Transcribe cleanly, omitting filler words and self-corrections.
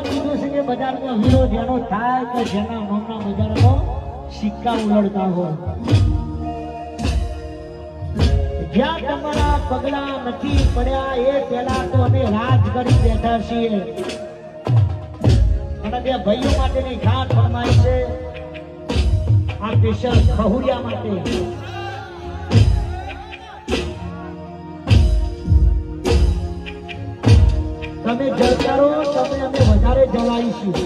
કીધું છે કે બજારમાં વિરોધ એનો થાય કે જેના નામના બજારમાં સિક્કા ઉલડતા હોય. જ્યાં તમારા પગલા નથી પડ્યા એ પહેલા તો અમે રાજ કરી બેઠા છીએ. અને બે ભાઈઓ માટેની ખાસ ફરમાઈ છે આ સ્પેશિયલ ખહુરિયા માટે. તમે જલકારો તમે અમે વધારે જલાઈશું.